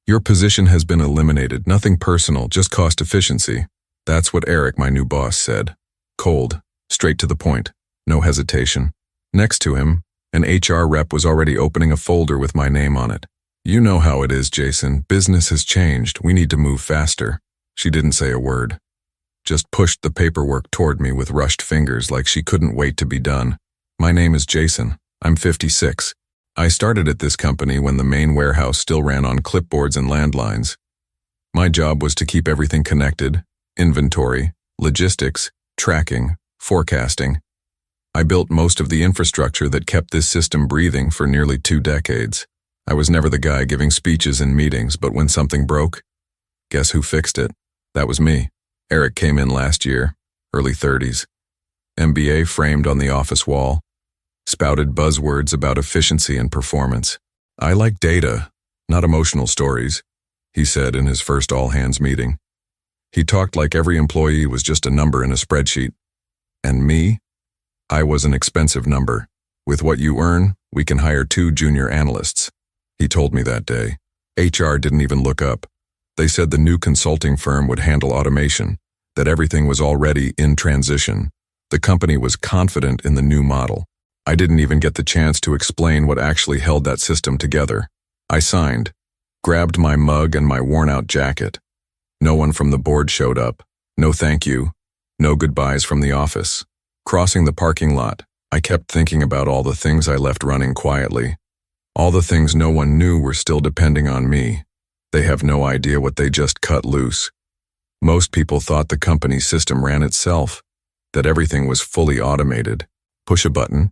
Your position has been eliminated, nothing personal, just cost efficiency. That's what Eric, my new boss, said. Cold, straight to the point, no hesitation. Next to him, an HR rep was already opening a folder with my name on it. You know how it is, Jason. Business has changed. We need to move faster. She didn't say a word. Just pushed the paperwork toward me with rushed fingers like she couldn't wait to be done. My name is Jason. I'm 56. I started at this company when the main warehouse still ran on clipboards and landlines. My job was to keep everything connected: inventory, logistics, tracking, forecasting. I built most of the infrastructure that kept this system breathing for nearly 2 decades. I was never the guy giving speeches in meetings, but when something broke, guess who fixed it? That was me. Eric came in last year, early 30s. MBA framed on the office wall. Spouted buzzwords about efficiency and performance. I like data, not emotional stories, he said in his first all-hands meeting. He talked like every employee was just a number in a spreadsheet. And me? I was an expensive number. With what you earn, we can hire 2 junior analysts. He told me that day. HR didn't even look up. They said the new consulting firm would handle automation, that everything was already in transition. The company was confident in the new model. I didn't even get the chance to explain what actually held that system together. I signed, grabbed my mug and my worn-out jacket. No one from the board showed up. No thank you. No goodbyes from the office. Crossing the parking lot, I kept thinking about all the things I left running quietly. All the things no one knew were still depending on me. They have no idea what they just cut loose. Most people thought the company's system ran itself, that everything was fully automated. Push a button,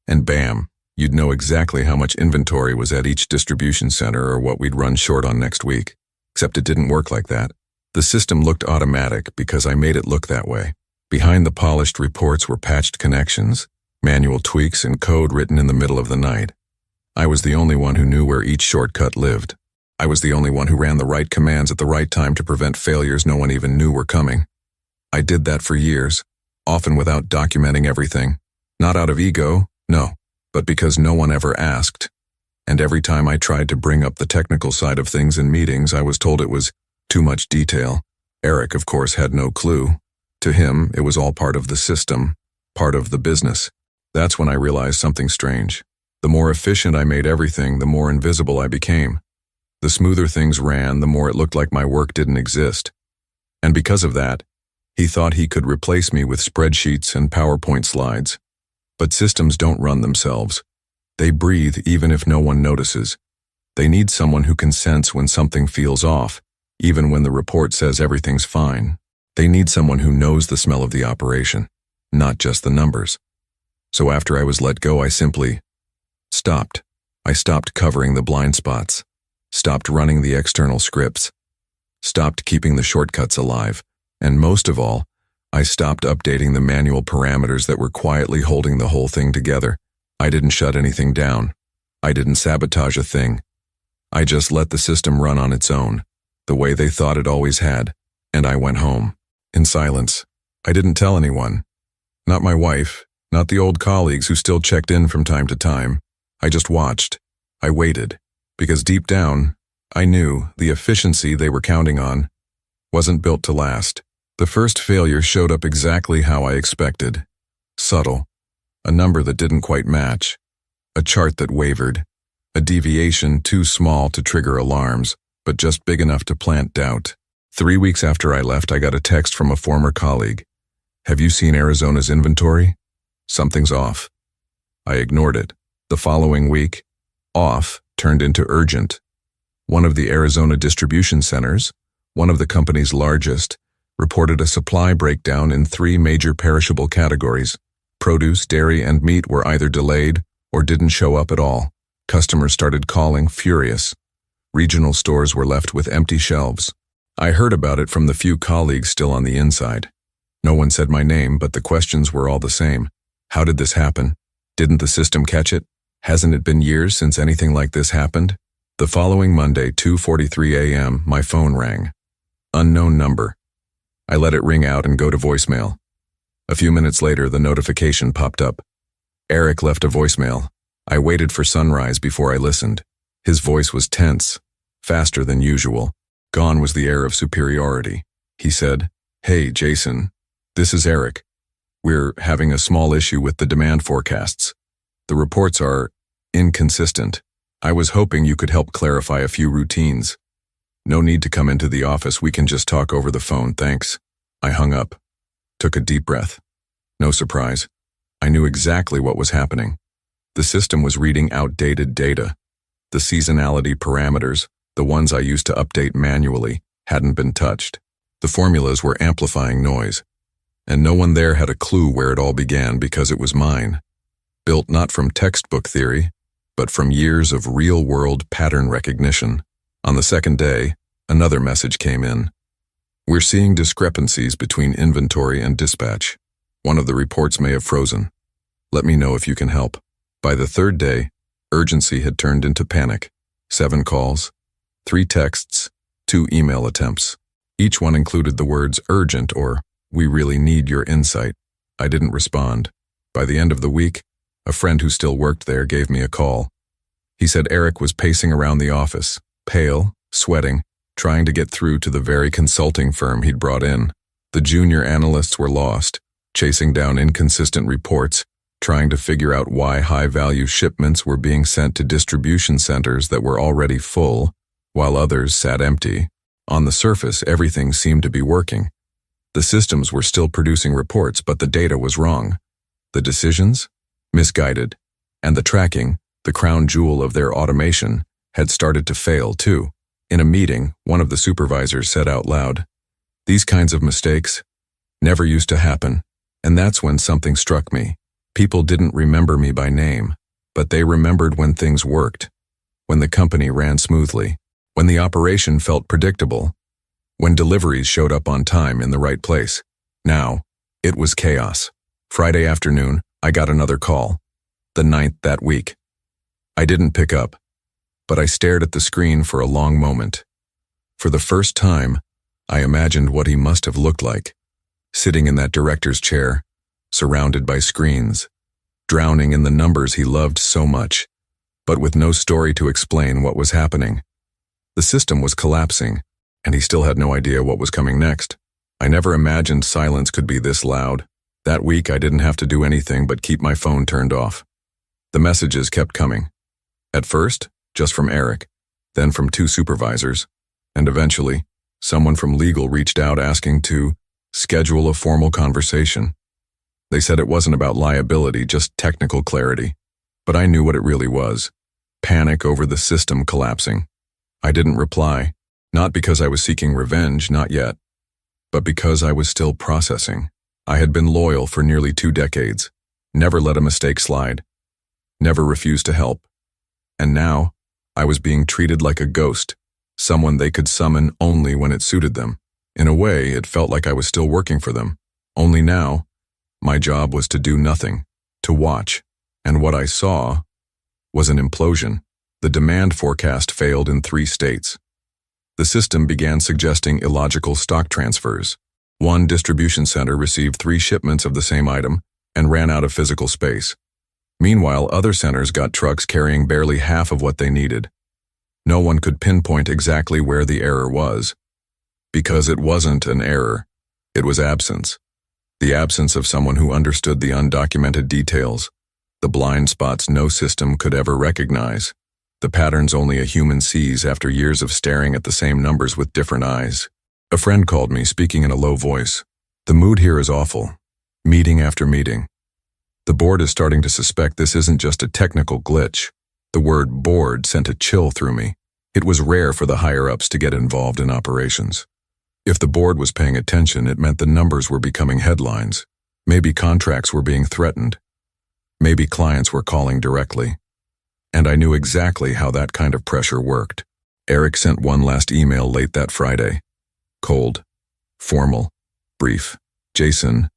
and bam, you'd know exactly how much inventory was at each distribution center or what we'd run short on next week. Except it didn't work like that. The system looked automatic because I made it look that way. Behind the polished reports were patched connections, manual tweaks, and code written in the middle of the night. I was the only one who knew where each shortcut lived. I was the only one who ran the right commands at the right time to prevent failures no one even knew were coming. I did that for years, often without documenting everything. Not out of ego, no, but because no one ever asked. And every time I tried to bring up the technical side of things in meetings, I was told it was too much detail. Eric, of course, had no clue. To him, it was all part of the system, part of the business. That's when I realized something strange. The more efficient I made everything, the more invisible I became. The smoother things ran, the more it looked like my work didn't exist. And because of that, he thought he could replace me with spreadsheets and PowerPoint slides. But systems don't run themselves. They breathe even if no one notices. They need someone who can sense when something feels off, even when the report says everything's fine. They need someone who knows the smell of the operation, not just the numbers. So after I was let go, I simply stopped. I stopped covering the blind spots, stopped running the external scripts, stopped keeping the shortcuts alive, and most of all, I stopped updating the manual parameters that were quietly holding the whole thing together. I didn't shut anything down. I didn't sabotage a thing. I just let the system run on its own, the way they thought it always had, and I went home. In silence. I didn't tell anyone. Not my wife, not the old colleagues who still checked in from time to time. I just watched. I waited. Because deep down, I knew the efficiency they were counting on wasn't built to last. The first failure showed up exactly how I expected. Subtle. A number that didn't quite match. A chart that wavered. A deviation too small to trigger alarms, but just big enough to plant doubt. 3 weeks after I left, I got a text from a former colleague. Have you seen Arizona's inventory? Something's off. I ignored it. The following week, off turned into urgent. One of the Arizona distribution centers, one of the company's largest, reported a supply breakdown in 3 major perishable categories. Produce, dairy, and meat were either delayed or didn't show up at all. Customers started calling, furious. Regional stores were left with empty shelves. I heard about it from the few colleagues still on the inside. No one said my name, but the questions were all the same. How did this happen? Didn't the system catch it? Hasn't it been years since anything like this happened? The following Monday, 2:43 a.m., my phone rang. Unknown number. I let it ring out and go to voicemail. A few minutes later, the notification popped up. Eric left a voicemail. I waited for sunrise before I listened. His voice was tense, faster than usual. Gone was the air of superiority. He said, "Hey, Jason, this is Eric. We're having a small issue with the demand forecasts. The reports are inconsistent. I was hoping you could help clarify a few routines. No need to come into the office, we can just talk over the phone, thanks." I hung up, took a deep breath. No surprise. I knew exactly what was happening. The system was reading outdated data. The seasonality parameters, the ones I used to update manually, hadn't been touched. The formulas were amplifying noise, and no one there had a clue where it all began because it was mine. Built not from textbook theory, but from years of real-world pattern recognition. On the second day, another message came in. "We're seeing discrepancies between inventory and dispatch. One of the reports may have frozen. Let me know if you can help." By the third day, urgency had turned into panic. 7 calls, 3 texts, 2 email attempts. Each one included the words urgent or "we really need your insight." I didn't respond. By the end of the week, a friend who still worked there gave me a call. He said Eric was pacing around the office, pale, sweating, trying to get through to the very consulting firm he'd brought in. The junior analysts were lost, chasing down inconsistent reports, trying to figure out why high-value shipments were being sent to distribution centers that were already full, while others sat empty. On the surface, everything seemed to be working. The systems were still producing reports, but the data was wrong. The decisions? Misguided. And the tracking, the crown jewel of their automation, had started to fail too. In a meeting, one of the supervisors said out loud, "These kinds of mistakes never used to happen." And that's when something struck me. People didn't remember me by name, but they remembered when things worked, when the company ran smoothly, when the operation felt predictable, when deliveries showed up on time in the right place. Now, it was chaos. Friday afternoon, I got another call, the 9th that week. I didn't pick up, but I stared at the screen for a long moment. For the first time, I imagined what he must have looked like, sitting in that director's chair, surrounded by screens, drowning in the numbers he loved so much, but with no story to explain what was happening. The system was collapsing, and he still had no idea what was coming next. I never imagined silence could be this loud. That week, I didn't have to do anything but keep my phone turned off. The messages kept coming. At first, just from Eric, then from 2 supervisors, and eventually, someone from legal reached out asking to schedule a formal conversation. They said it wasn't about liability, just technical clarity. But I knew what it really was. Panic over the system collapsing. I didn't reply, not because I was seeking revenge, not yet, but because I was still processing. I had been loyal for nearly 2 decades, never let a mistake slide, never refused to help. And now, I was being treated like a ghost, someone they could summon only when it suited them. In a way, it felt like I was still working for them. Only now, my job was to do nothing, to watch, and what I saw was an implosion. The demand forecast failed in 3 states. The system began suggesting illogical stock transfers. One distribution center received 3 shipments of the same item and ran out of physical space. Meanwhile, other centers got trucks carrying barely half of what they needed. No one could pinpoint exactly where the error was, because it wasn't an error, it was absence. The absence of someone who understood the undocumented details, the blind spots no system could ever recognize, the patterns only a human sees after years of staring at the same numbers with different eyes. A friend called me, speaking in a low voice. "The mood here is awful. Meeting after meeting. The board is starting to suspect this isn't just a technical glitch." The word board sent a chill through me. It was rare for the higher-ups to get involved in operations. If the board was paying attention, it meant the numbers were becoming headlines. Maybe contracts were being threatened. Maybe clients were calling directly. And I knew exactly how that kind of pressure worked. Eric sent one last email late that Friday. Cold, formal, brief. "Jason,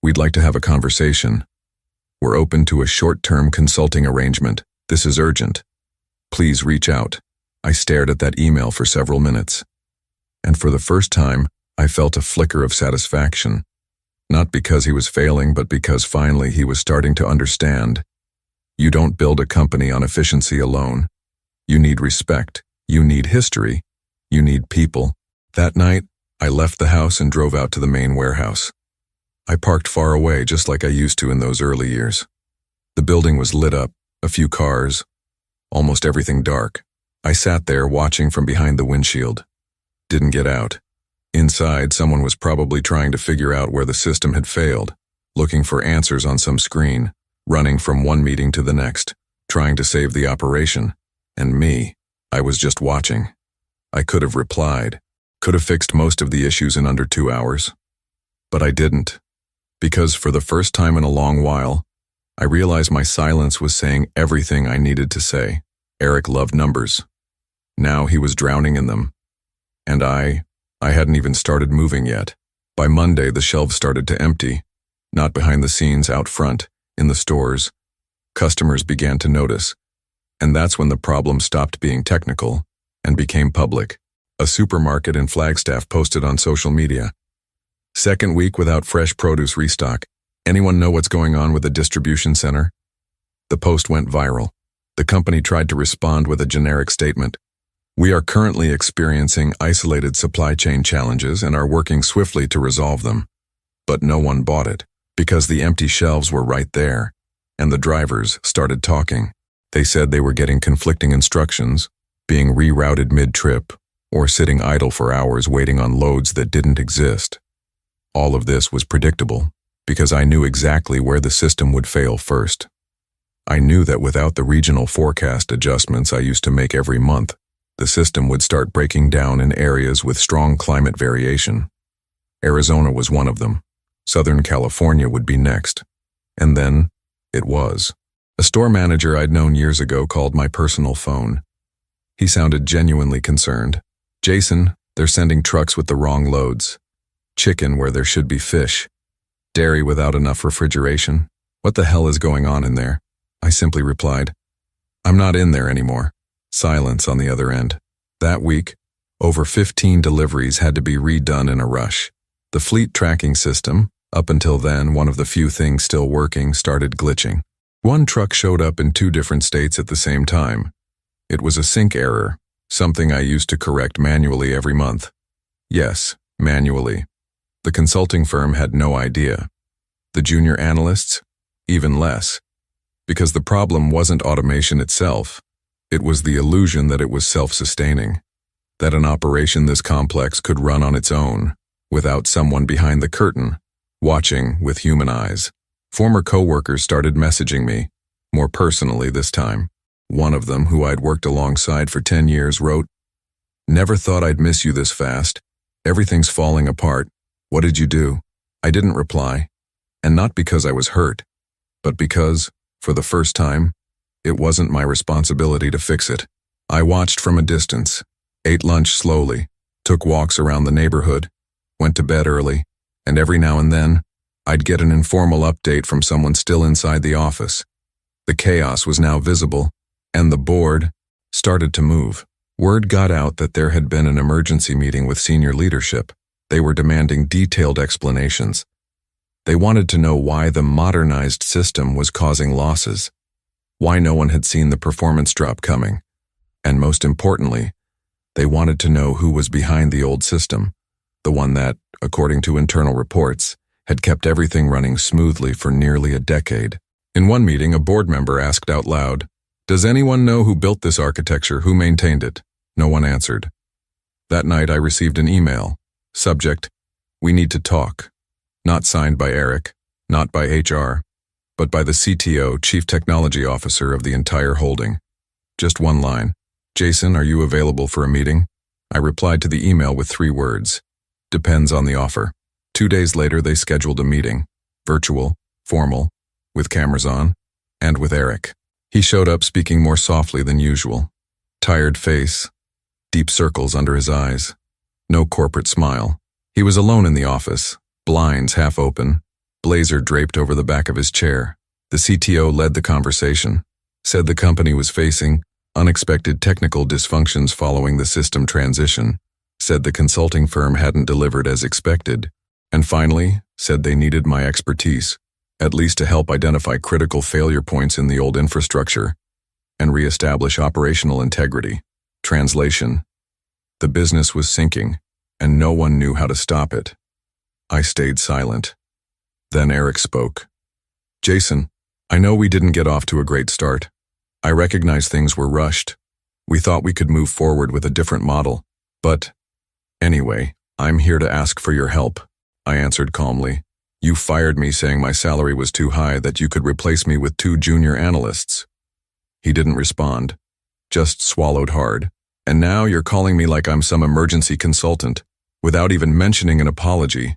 we'd like to have a conversation. We're open to a short-term consulting arrangement. This is urgent. Please reach out." I stared at that email for several minutes. And for the first time, I felt a flicker of satisfaction. Not because he was failing, but because finally he was starting to understand. You don't build a company on efficiency alone. You need respect. You need history. You need people. That night, I left the house and drove out to the main warehouse. I parked far away just like I used to in those early years. The building was lit up, a few cars, almost everything dark. I sat there watching from behind the windshield. Didn't get out. Inside, someone was probably trying to figure out where the system had failed, looking for answers on some screen, running from one meeting to the next, trying to save the operation. And me, I was just watching. I could have replied, could have fixed most of the issues in under 2 hours. But I didn't, because for the first time in a long while, I realized my silence was saying everything I needed to say. Eric loved numbers. Now he was drowning in them. And I hadn't even started moving yet. By Monday, the shelves started to empty, not behind the scenes, out front, in the stores. Customers began to notice. And that's when the problem stopped being technical and became public. A supermarket in Flagstaff posted on social media. Second week without fresh produce restock. Anyone know what's going on with the distribution center? The post went viral. The company tried to respond with a generic statement. We are currently experiencing isolated supply chain challenges and are working swiftly to resolve them. But no one bought it, because the empty shelves were right there, and the drivers started talking. They said they were getting conflicting instructions, being rerouted mid-trip, or sitting idle for hours waiting on loads that didn't exist. All of this was predictable, because I knew exactly where the system would fail first. I knew that without the regional forecast adjustments I used to make every month, the system would start breaking down in areas with strong climate variation. Arizona was one of them. Southern California would be next. And then, it was. A store manager I'd known years ago called my personal phone. He sounded genuinely concerned. Jason, they're sending trucks with the wrong loads. Chicken where there should be fish. Dairy without enough refrigeration. What the hell is going on in there? I simply replied, I'm not in there anymore. Silence on the other end. That week, over 15 deliveries had to be redone in a rush. The fleet tracking system, up until then one of the few things still working, started glitching. One truck showed up in 2 different states at the same time. It was a sync error, something I used to correct manually every month. Yes, manually. The consulting firm had no idea. The junior analysts, even less. Because the problem wasn't automation itself. It was the illusion that it was self-sustaining, that an operation this complex could run on its own, without someone behind the curtain, watching with human eyes. Former coworkers started messaging me, more personally this time. One of them, who I'd worked alongside for 10 years, wrote, Never thought I'd miss you this fast. Everything's falling apart. What did you do? I didn't reply, and not because I was hurt, but because, for the first time, it wasn't my responsibility to fix it. I watched from a distance, ate lunch slowly, took walks around the neighborhood, went to bed early, and every now and then, I'd get an informal update from someone still inside the office. The chaos was now visible, and the board started to move. Word got out that there had been an emergency meeting with senior leadership. They were demanding detailed explanations. They wanted to know why the modernized system was causing losses, why no one had seen the performance drop coming, and most importantly, they wanted to know who was behind the old system, the one that, according to internal reports, had kept everything running smoothly for nearly a decade. In one meeting, a board member asked out loud, Does anyone know who built this architecture, who maintained it? No one answered. That night I received an email. Subject, We need to talk. Not signed by Eric, not by HR, but by the CTO, Chief Technology Officer of the entire holding. Just one line. Jason, are you available for a meeting? I replied to the email with 3 words. Depends on the offer. 2 days later, they scheduled a meeting. Virtual, formal, with cameras on, and with Eric. He showed up speaking more softly than usual. Tired face, deep circles under his eyes. No corporate smile. He was alone in the office, blinds half open, blazer draped over the back of his chair. The CTO led the conversation, said the company was facing unexpected technical dysfunctions following the system transition, said the consulting firm hadn't delivered as expected, and finally said they needed my expertise, at least to help identify critical failure points in the old infrastructure and reestablish operational integrity. Translation: the business was sinking, and no one knew how to stop it. I stayed silent. Then Eric spoke. Jason, I know we didn't get off to a great start. I recognize things were rushed. We thought we could move forward with a different model. But anyway, I'm here to ask for your help, I answered calmly. You fired me saying my salary was too high, that you could replace me with 2 junior analysts. He didn't respond, just swallowed hard. And now you're calling me like I'm some emergency consultant, without even mentioning an apology.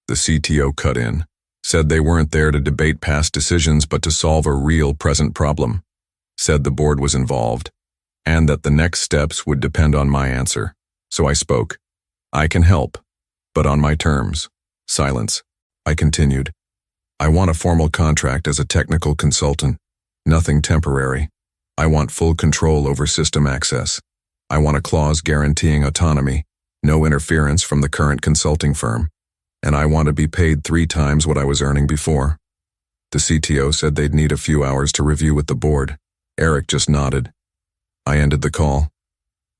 The CTO cut in, said they weren't there to debate past decisions but to solve a real present problem. Said the board was involved, and that the next steps would depend on my answer. So I spoke. I can help, but on my terms. Silence. I continued. I want a formal contract as a technical consultant. Nothing temporary. I want full control over system access. I want a clause guaranteeing autonomy, no interference from the current consulting firm. And I want to be paid 3 times what I was earning before. The CTO said they'd need a few hours to review with the board. Eric just nodded. I ended the call.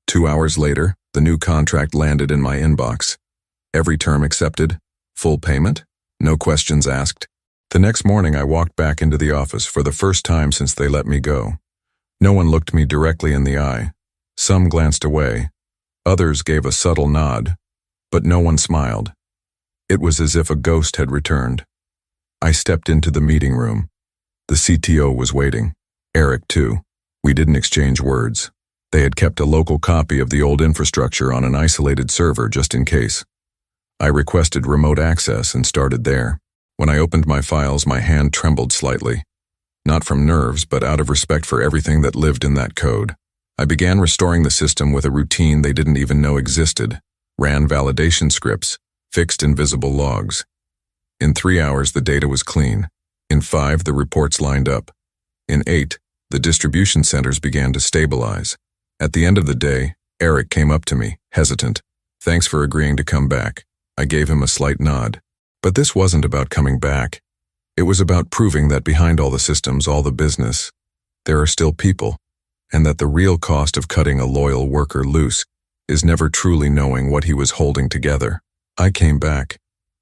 2 hours later, the new contract landed in my inbox. Every term accepted, full payment, no questions asked. The next morning I walked back into the office for the first time since they let me go. No one looked me directly in the eye. Some glanced away. Others gave a subtle nod, but no one smiled. It was as if a ghost had returned. I stepped into the meeting room. The CTO was waiting. Eric, too. We didn't exchange words. They had kept a local copy of the old infrastructure on an isolated server just in case. I requested remote access and started there. When I opened my files, my hand trembled slightly. Not from nerves, but out of respect for everything that lived in that code. I began restoring the system with a routine they didn't even know existed. Ran validation scripts, fixed invisible logs. In 3 hours, the data was clean. In 5, the reports lined up. In 8, the distribution centers began to stabilize. At the end of the day, Eric came up to me, hesitant. Thanks for agreeing to come back. I gave him a slight nod. But this wasn't about coming back. It was about proving that behind all the systems, all the business, there are still people, and that the real cost of cutting a loyal worker loose is never truly knowing what he was holding together. I came back,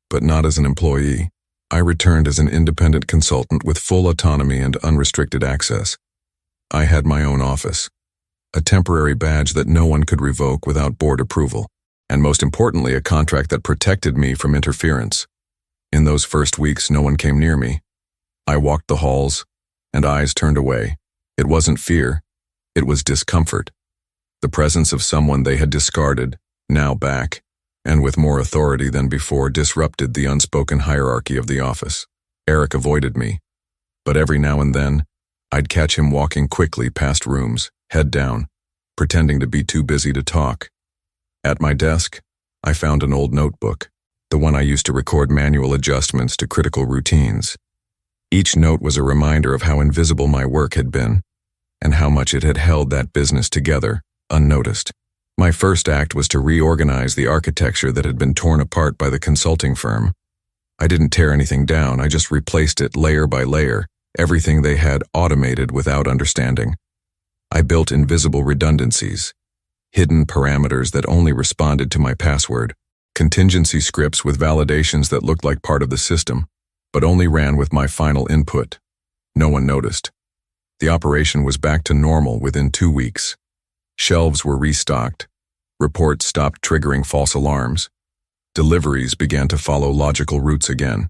but not as an employee. I returned as an independent consultant with full autonomy and unrestricted access. I had my own office, a temporary badge that no one could revoke without board approval, and most importantly, a contract that protected me from interference. In those first weeks, no one came near me. I walked the halls, and eyes turned away. It wasn't fear, it was discomfort. The presence of someone they had discarded, now back, and with more authority than before, disrupted the unspoken hierarchy of the office. Eric avoided me, but every now and then, I'd catch him walking quickly past rooms, head down, pretending to be too busy to talk. At my desk, I found an old notebook, the one I used to record manual adjustments to critical routines. Each note was a reminder of how invisible my work had been, and how much it had held that business together, unnoticed. My first act was to reorganize the architecture that had been torn apart by the consulting firm. I didn't tear anything down, I just replaced it layer by layer, everything they had automated without understanding. I built invisible redundancies, hidden parameters that only responded to my password, contingency scripts with validations that looked like part of the system, but only ran with my final input. No one noticed. The operation was back to normal within 2 weeks. Shelves were restocked. Reports stopped triggering false alarms. Deliveries began to follow logical routes again.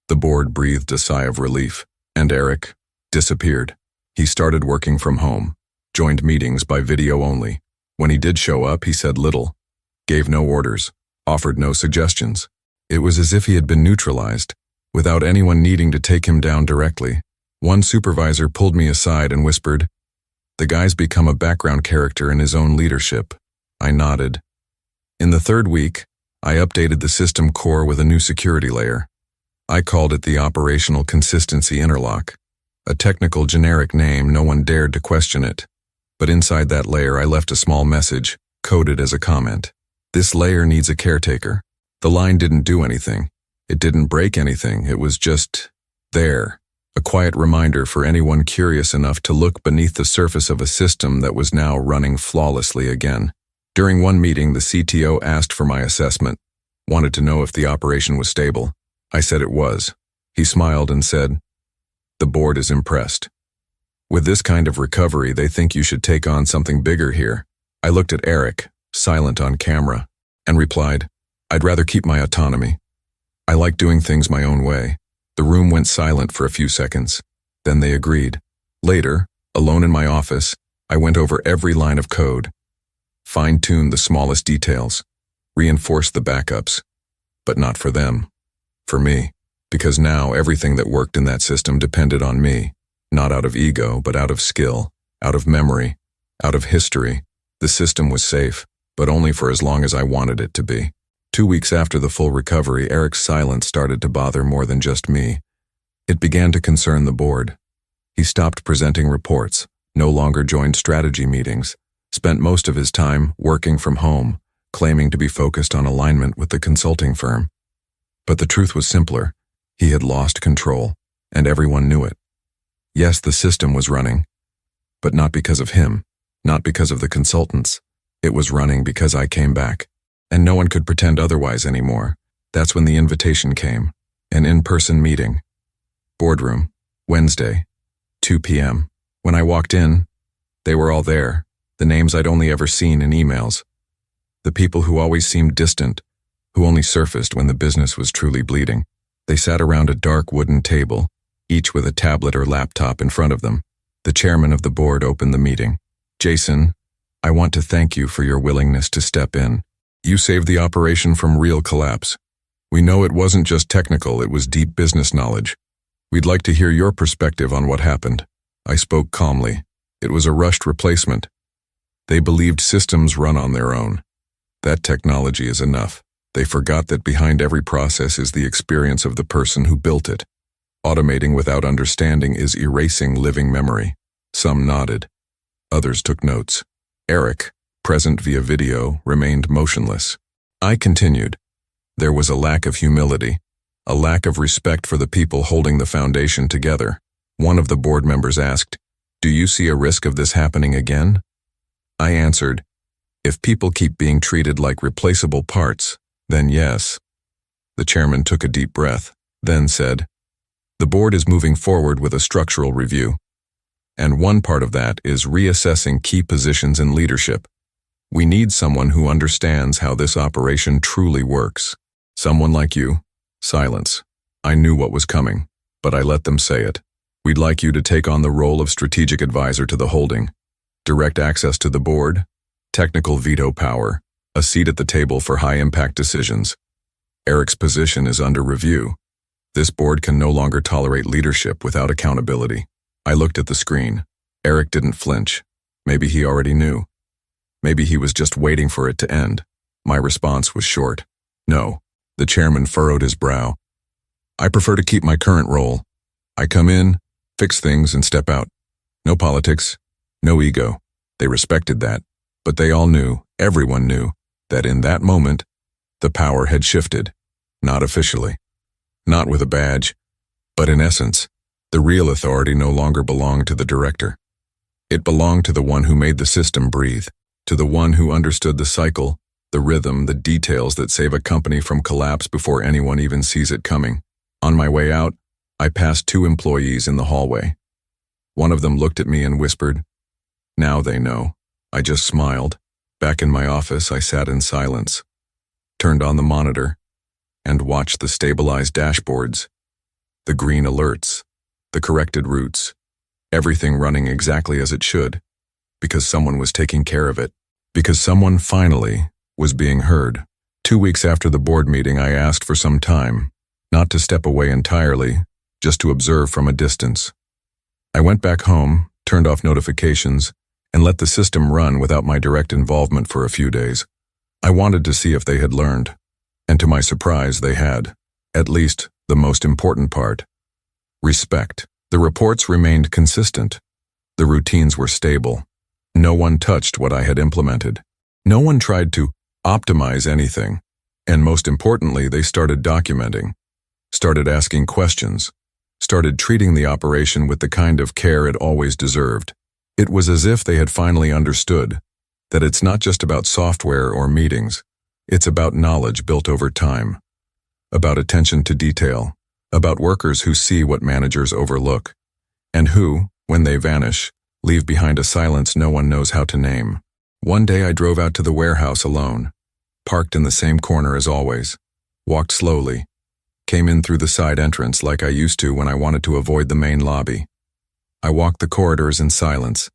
The board breathed a sigh of relief, and Eric disappeared. He started working from home, joined meetings by video only. When he did show up, he said little, gave no orders, offered no suggestions. It was as if he had been neutralized, without anyone needing to take him down directly. One supervisor pulled me aside and whispered, "The guy's become a background character in his own leadership." I nodded. In the 3rd week, I updated the system core with a new security layer. I called it the Operational Consistency Interlock, a technical generic name. No one dared to question it. But inside that layer, I left a small message, coded as a comment. This layer needs a caretaker. The line didn't do anything. It didn't break anything. It was just there. A quiet reminder for anyone curious enough to look beneath the surface of a system that was now running flawlessly again. During one meeting, the CTO asked for my assessment, wanted to know if the operation was stable. I said it was. He smiled and said, "The board is impressed. With this kind of recovery, they think you should take on something bigger here." I looked at Eric, silent on camera, and replied, "I'd rather keep my autonomy. I like doing things my own way." The room went silent for a few seconds. Then they agreed. Later, alone in my office, I went over every line of code, fine-tuned the smallest details, reinforced the backups, but not for them, for me, because now everything that worked in that system depended on me, not out of ego, but out of skill, out of memory, out of history. The system was safe, but only for as long as I wanted it to be. 2 weeks after the full recovery, Eric's silence started to bother more than just me. It began to concern the board. He stopped presenting reports, no longer joined strategy meetings, spent most of his time working from home, claiming to be focused on alignment with the consulting firm. But the truth was simpler. He had lost control, and everyone knew it. Yes, the system was running, but not because of him, not because of the consultants. It was running because I came back. And no one could pretend otherwise anymore. That's when the invitation came. An in-person meeting. Boardroom, Wednesday, 2 p.m. When I walked in, they were all there, the names I'd only ever seen in emails. The people who always seemed distant, who only surfaced when the business was truly bleeding. They sat around a dark wooden table, each with a tablet or laptop in front of them. The chairman of the board opened the meeting. "Jason, I want to thank you for your willingness to step in. You saved the operation from real collapse. We know it wasn't just technical, it was deep business knowledge. We'd like to hear your perspective on what happened." I spoke calmly. It was a rushed replacement. They believed systems run on their own. That technology is enough. They forgot that behind every process is the experience of the person who built it. Automating without understanding is erasing living memory. Some nodded. Others took notes. Eric, present via video, remained motionless. I continued. There was a lack of humility, a lack of respect for the people holding the foundation together. One of the board members asked, "Do you see a risk of this happening again?" I answered, "If people keep being treated like replaceable parts, then yes." The chairman took a deep breath, then said, "The board is moving forward with a structural review. And one part of that is reassessing key positions in leadership. We need someone who understands how this operation truly works. Someone like you." Silence. I knew what was coming, but I let them say it. "We'd like you to take on the role of strategic advisor to the holding. Direct access to the board, technical veto power, a seat at the table for high-impact decisions. Eric's position is under review. This board can no longer tolerate leadership without accountability." I looked at the screen. Eric didn't flinch. Maybe he already knew. Maybe he was just waiting for it to end. My response was short. "No." The chairman furrowed his brow. "I prefer to keep my current role. I come in, fix things, and step out. No politics, no ego." They respected that, but they all knew, everyone knew, that in that moment, the power had shifted. Not officially. Not with a badge, but in essence, the real authority no longer belonged to the director. It belonged to the one who made the system breathe. To the one who understood the cycle, the rhythm, the details that save a company from collapse before anyone even sees it coming. On my way out, I passed 2 employees in the hallway. One of them looked at me and whispered, "Now they know." I just smiled. Back in my office, I sat in silence, turned on the monitor, and watched the stabilized dashboards, the green alerts, the corrected routes, everything running exactly as it should, because someone was taking care of it. Because someone finally was being heard. 2 weeks after the board meeting, I asked for some time, not to step away entirely, just to observe from a distance. I went back home, turned off notifications, and let the system run without my direct involvement for a few days. I wanted to see if they had learned, and to my surprise, they had. At least, the most important part. Respect. The reports remained consistent. The routines were stable. No one touched what I had implemented. No one tried to optimize anything. And most importantly, they started documenting, started asking questions, started treating the operation with the kind of care it always deserved. It was as if they had finally understood that it's not just about software or meetings, it's about knowledge built over time, about attention to detail, about workers who see what managers overlook, and who, when they vanish, leave behind a silence no one knows how to name. One day I drove out to the warehouse alone, parked in the same corner as always, walked slowly, came in through the side entrance like I used to when I wanted to avoid the main lobby. I walked the corridors in silence,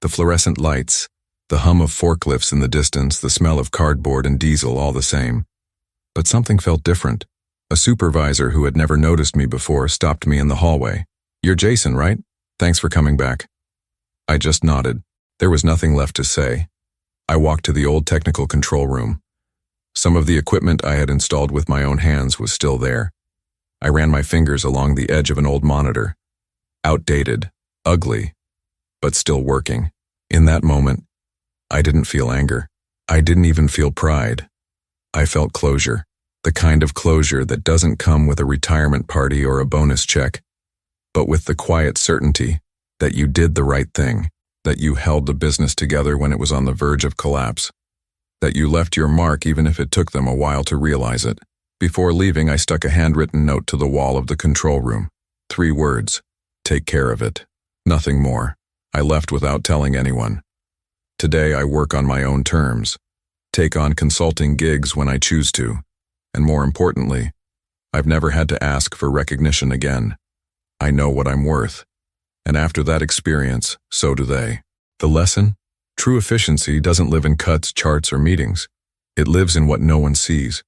the fluorescent lights, the hum of forklifts in the distance, the smell of cardboard and diesel all the same. But something felt different. A supervisor who had never noticed me before stopped me in the hallway. "You're Jason, right? Thanks for coming back." I just nodded. There was nothing left to say. I walked to the old technical control room. Some of the equipment I had installed with my own hands was still there. I ran my fingers along the edge of an old monitor. Outdated, ugly, but still working. In that moment, I didn't feel anger. I didn't even feel pride. I felt closure, the kind of closure that doesn't come with a retirement party or a bonus check, but with the quiet certainty that you did the right thing, that you held the business together when it was on the verge of collapse, that you left your mark even if it took them a while to realize it. Before leaving, I stuck a handwritten note to the wall of the control room. 3 words, "Take care of it." Nothing more. I left without telling anyone. Today I work on my own terms, take on consulting gigs when I choose to, and more importantly, I've never had to ask for recognition again. I know what I'm worth, and after that experience, so do they. The lesson? True efficiency doesn't live in cuts, charts, or meetings. It lives in what no one sees,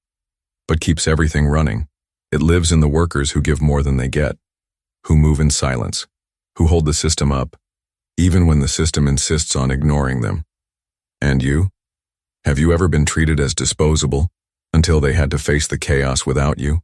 but keeps everything running. It lives in the workers who give more than they get, who move in silence, who hold the system up, even when the system insists on ignoring them. And you? Have you ever been treated as disposable until they had to face the chaos without you?